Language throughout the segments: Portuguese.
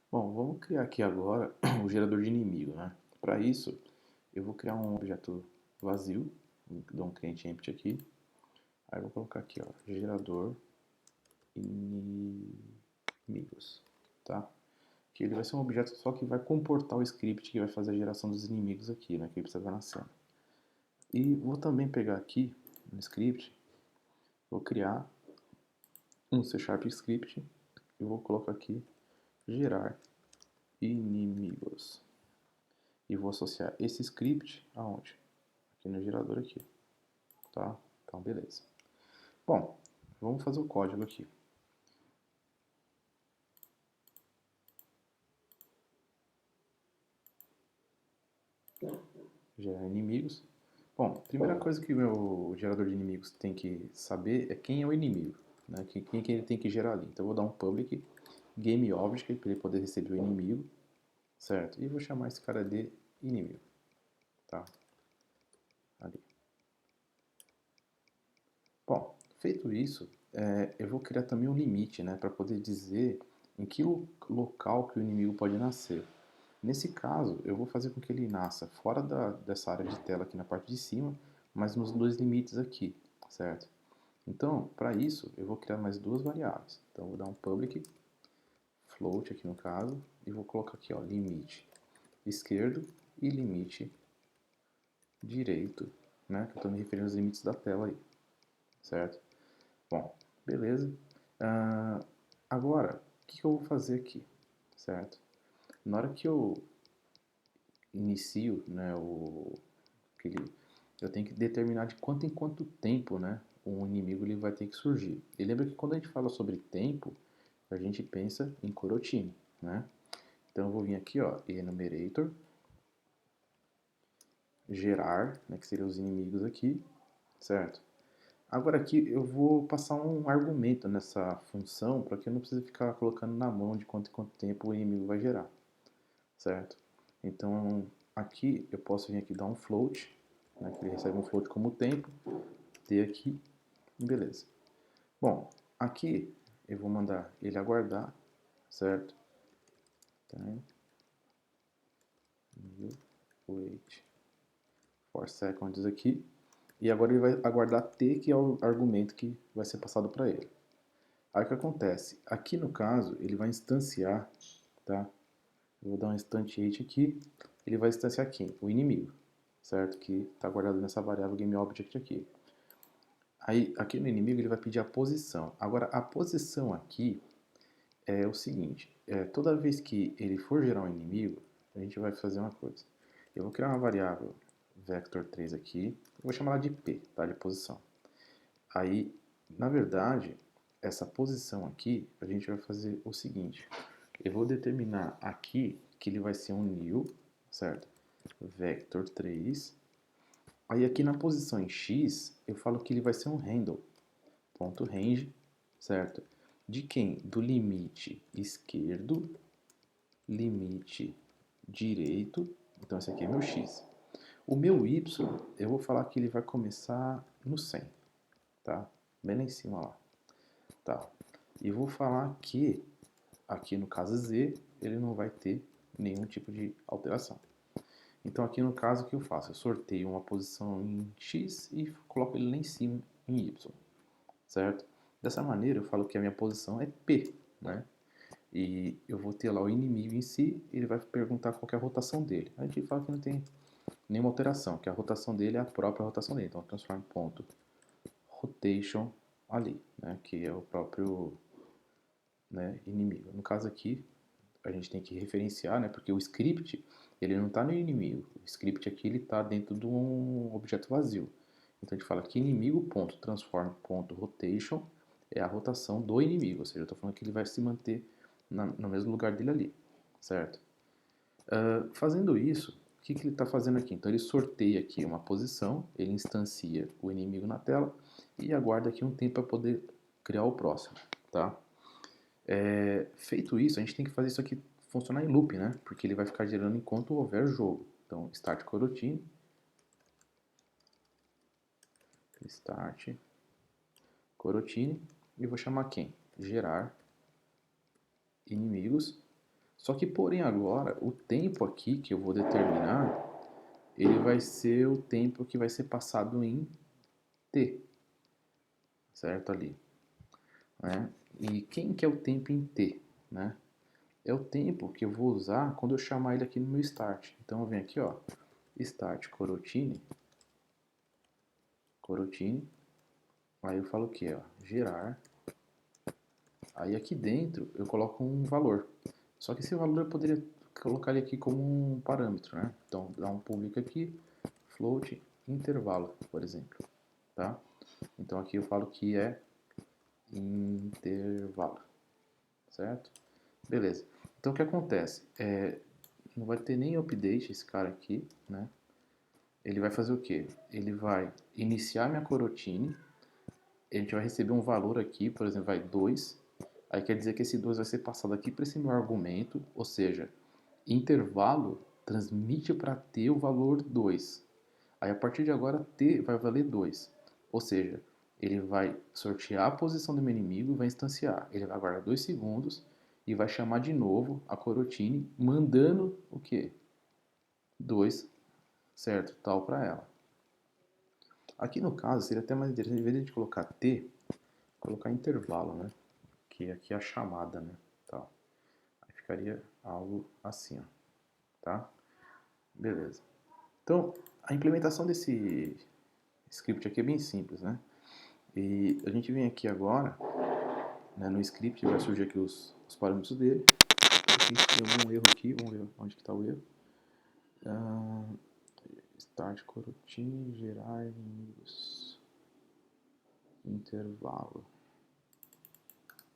Bom, vamos criar aqui agora o gerador de inimigo, né? Para isso, eu vou criar um objeto vazio, dou um cliente empty aqui. Aí eu vou colocar aqui, ó, gerador inimigos, tá? Que ele vai ser um objeto só que vai comportar o script que vai fazer a geração dos inimigos aqui, né? Que ele precisa ver na cena. E vou também pegar aqui no script, vou criar um C# script e vou colocar aqui gerar inimigos. E vou associar esse script aonde? Aqui no gerador aqui, tá? Então, beleza. Bom, vamos fazer o código aqui. Gerar inimigos. Bom, primeira coisa que o meu gerador de inimigos tem que saber é quem é o inimigo, né? Quem que ele tem que gerar ali. Então, eu vou dar um public GameObject para ele poder receber o inimigo, certo? E vou chamar esse cara de inimigo, tá? Ali. Bom, feito isso, eu vou criar também um limite, né, para poder dizer em que local que o inimigo pode nascer. Nesse caso, eu vou fazer com que ele nasça fora dessa área de tela aqui na parte de cima, mas nos dois limites aqui, certo? Então, para isso, eu vou criar mais duas variáveis. Então, eu vou dar um public float aqui no caso, e vou colocar aqui, ó, limite esquerdo e limite direito, né, que eu estou me referindo aos limites da tela aí, certo? Bom, beleza. Ah, agora, o que eu vou fazer aqui, certo? Na hora que eu inicio, né, aquele, eu tenho que determinar de quanto em quanto tempo, né, um inimigo ele vai ter que surgir. E lembra que quando a gente fala sobre tempo, a gente pensa em coroutine, né? Então eu vou vir aqui, ó, enumerator, gerar, né, que seriam os inimigos aqui, certo? Agora aqui eu vou passar um argumento nessa função para que eu não precise ficar colocando na mão de quanto em quanto tempo o inimigo vai gerar, certo? Então aqui eu posso vir aqui dar um float, né, que ele recebe um float como tempo, ter aqui, beleza. Bom, aqui eu vou mandar ele aguardar, certo? Time wait for seconds aqui. E agora ele vai aguardar t, que é o argumento que vai ser passado para ele. Aí o que acontece? Aqui no caso, ele vai instanciar, tá? Eu vou dar um instantiate aqui, ele vai instanciar quem? O inimigo, certo? Que está guardado nessa variável GameObject aqui. Aí, aqui no inimigo, ele vai pedir a posição. Agora, a posição aqui é o seguinte, toda vez que ele for gerar um inimigo, a gente vai fazer uma coisa. Eu vou criar uma variável vector3 aqui, eu vou chamar ela de p, tá? De posição. Aí, na verdade, essa posição aqui, a gente vai fazer o seguinte. Eu vou determinar aqui que ele vai ser um new, certo? Vector3. Aí aqui na posição em x, eu falo que ele vai ser um handle. Ponto range, certo? De quem? Do limite esquerdo, limite direito. Então esse aqui é meu x. O meu y, eu vou falar que ele vai começar no 100, tá? Bem lá em cima lá. Tá. E vou falar que aqui no caso z, ele não vai ter nenhum tipo de alteração. Então aqui no caso o que eu faço? Eu sorteio uma posição em x e coloco ele lá em cima em y, certo? Dessa maneira eu falo que a minha posição é p, né? E eu vou ter lá o inimigo em si, ele vai perguntar qual é a rotação dele. A gente fala que não tem nenhuma alteração, que a rotação dele é a própria rotação dele. Então transforma ponto rotation ali, né? Que é o próprio, né, inimigo. No caso aqui, a gente tem que referenciar, né, porque o script ele não está no inimigo. O script aqui ele está dentro de um objeto vazio. Então a gente fala que inimigo.transform.rotation é a rotação do inimigo, ou seja, eu estou falando que ele vai se manter no mesmo lugar dele ali, certo? Fazendo isso, o que ele está fazendo aqui? Então ele sorteia aqui uma posição, ele instancia o inimigo na tela e aguarda aqui um tempo para poder criar o próximo, tá? Feito isso, a gente tem que fazer isso aqui funcionar em loop, né? Porque ele vai ficar gerando enquanto houver jogo. Então, start coroutine, e vou chamar quem? Gerar inimigos. Só que, porém, agora, o tempo aqui que eu vou determinar, ele vai ser o tempo que vai ser passado em t, certo? Ali, né? E quem que é o tempo em t, né? É o tempo que eu vou usar quando eu chamar ele aqui no meu start. Então eu venho aqui, ó, start coroutine, aí eu falo o que, ó, gerar. Aí aqui dentro eu coloco um valor. Só que esse valor eu poderia colocar ele aqui como um parâmetro, né? Então dá um public aqui, float intervalo, por exemplo, tá? Então aqui eu falo que é intervalo, certo? Beleza. Então o que acontece? Não vai ter nem update esse cara aqui, né? Ele vai fazer o quê? Ele vai iniciar minha coroutine, a gente vai receber um valor aqui, por exemplo, vai 2, aí quer dizer que esse 2 vai ser passado aqui para esse meu argumento, ou seja, intervalo transmite para t o valor 2. Aí a partir de agora t vai valer 2, ou seja, ele vai sortear a posição do meu inimigo e vai instanciar. Ele vai aguardar 2 segundos e vai chamar de novo a coroutine, mandando o quê? 2, certo? Tal para ela. Aqui no caso seria até mais interessante, em vez de a gente colocar t, colocar intervalo, né? Que aqui é a chamada, né? Tá. Aí ficaria algo assim, ó. Tá? Beleza. Então, a implementação desse script aqui é bem simples, né? E a gente vem aqui agora, né, no script vai surgir aqui os parâmetros dele. Aqui tem algum erro aqui, vamos ver onde que está o erro. Start coroutine, gerar inimigos, intervalo.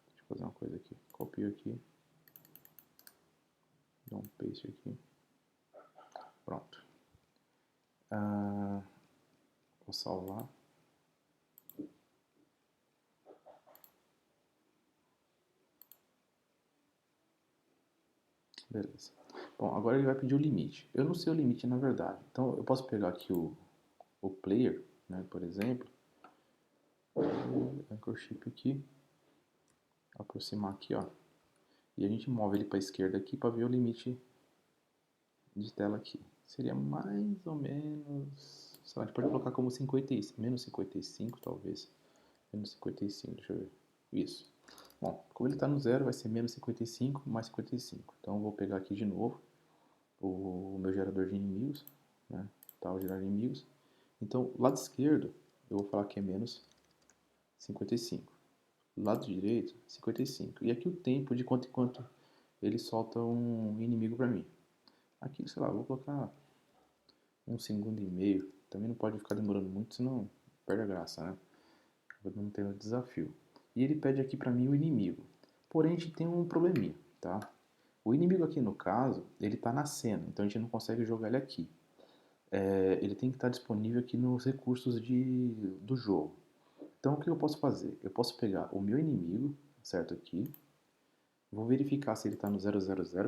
Deixa eu fazer uma coisa aqui. Copio aqui. Dá um paste aqui. Pronto. Vou salvar. Beleza. Bom, agora ele vai pedir o limite. Eu não sei o limite na verdade. Então eu posso pegar aqui o player, né, por exemplo. Anchor chip aqui. Aproximar aqui, ó. E a gente move ele para a esquerda aqui para ver o limite de tela aqui. Seria mais ou menos... Sei lá, a gente pode colocar como 50, menos 55 talvez. Menos 55, deixa eu ver. Isso. Bom, como ele está no zero, vai ser menos 55 mais 55. Então eu vou pegar aqui de novo o meu gerador de inimigos, né? Tá, o gerar inimigos. Então, lado esquerdo, eu vou falar que é menos 55. Lado direito, 55. E aqui o tempo de quanto em quanto ele solta um inimigo para mim. Aqui, sei lá, eu vou colocar 1,5 segundo. Também não pode ficar demorando muito, senão perde a graça, né? Não tem o desafio. E ele pede aqui para mim o inimigo. Porém, a gente tem um probleminha, tá? O inimigo aqui, no caso, ele está na cena, então a gente não consegue jogar ele aqui. Ele tem que estar disponível aqui nos recursos do jogo. Então, o que eu posso fazer? Eu posso pegar o meu inimigo, certo, aqui. Vou verificar se ele está no 000,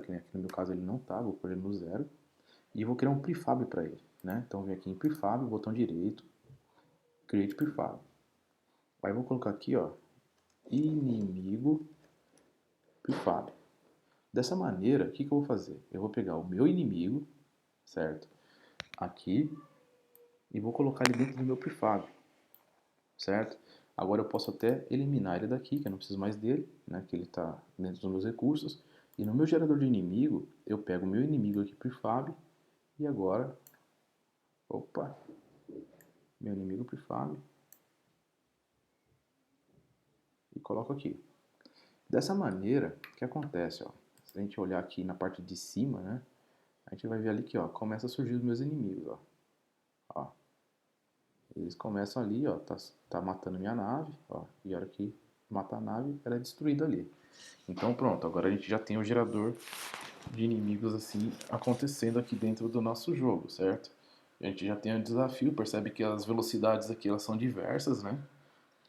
que aqui no meu caso ele não está, vou pôr ele no 0. E vou criar um prefab para ele, né? Então, vem aqui em prefab, botão direito, create prefab. Aí eu vou colocar aqui, ó, inimigo prefab. Dessa maneira, o que eu vou fazer? Eu vou pegar o meu inimigo, certo? Aqui, e vou colocar ele dentro do meu prefab, certo? Agora eu posso até eliminar ele daqui, que eu não preciso mais dele, né? Que ele está dentro dos meus recursos. E no meu gerador de inimigo, eu pego o meu inimigo aqui prefab, e agora, opa, meu inimigo prefab, e coloco aqui. Dessa maneira, o que acontece, ó? Se a gente olhar aqui na parte de cima, né? A gente vai ver ali que, ó, começa a surgir os meus inimigos, ó. Ó. Eles começam ali, ó, tá matando minha nave, ó. E a hora que mata a nave, ela é destruída ali. Então pronto, agora a gente já tem o gerador de inimigos assim acontecendo aqui dentro do nosso jogo, certo? A gente já tem o desafio, percebe que as velocidades aqui elas são diversas, né?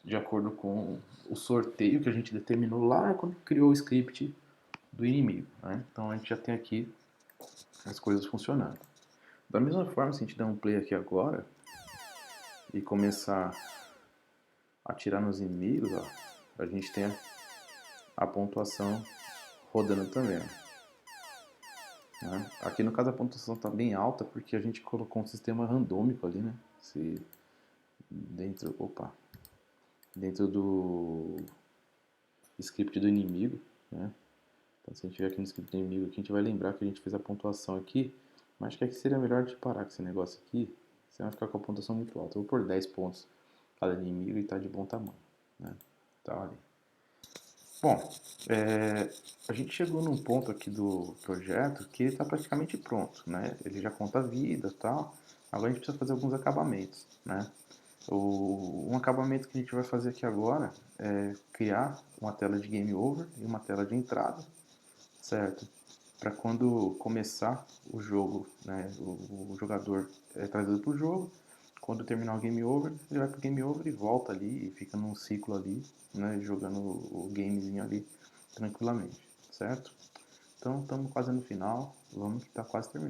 De acordo com o sorteio que a gente determinou lá quando criou o script do inimigo, né? Então a gente já tem aqui as coisas funcionando. Da mesma forma, se a gente der um play aqui agora e começar a atirar nos inimigos, ó, a gente tem a pontuação rodando também. né? Aqui no caso a pontuação está bem alta porque a gente colocou um sistema randômico ali, né? Se dentro do script do inimigo, né? Então se a gente vier aqui no script do inimigo, aqui, a gente vai lembrar que a gente fez a pontuação aqui, mas acho que aqui seria melhor de parar com esse negócio aqui, senão vai ficar com a pontuação muito alta. Eu vou pôr 10 pontos cada inimigo e tá de bom tamanho, né? Tá ali. Bom, a gente chegou num ponto aqui do projeto que ele está praticamente pronto, né? Ele já conta a vida e tal. Agora a gente precisa fazer alguns acabamentos, né? Um acabamento que a gente vai fazer aqui agora é criar uma tela de game over e uma tela de entrada, certo? Para quando começar o jogo, né, o jogador é trazido para o jogo, quando terminar o game over, ele vai para o game over e volta ali e fica num ciclo ali, né, jogando o gamezinho ali tranquilamente, certo? Então estamos quase no final, vamos que está quase terminando.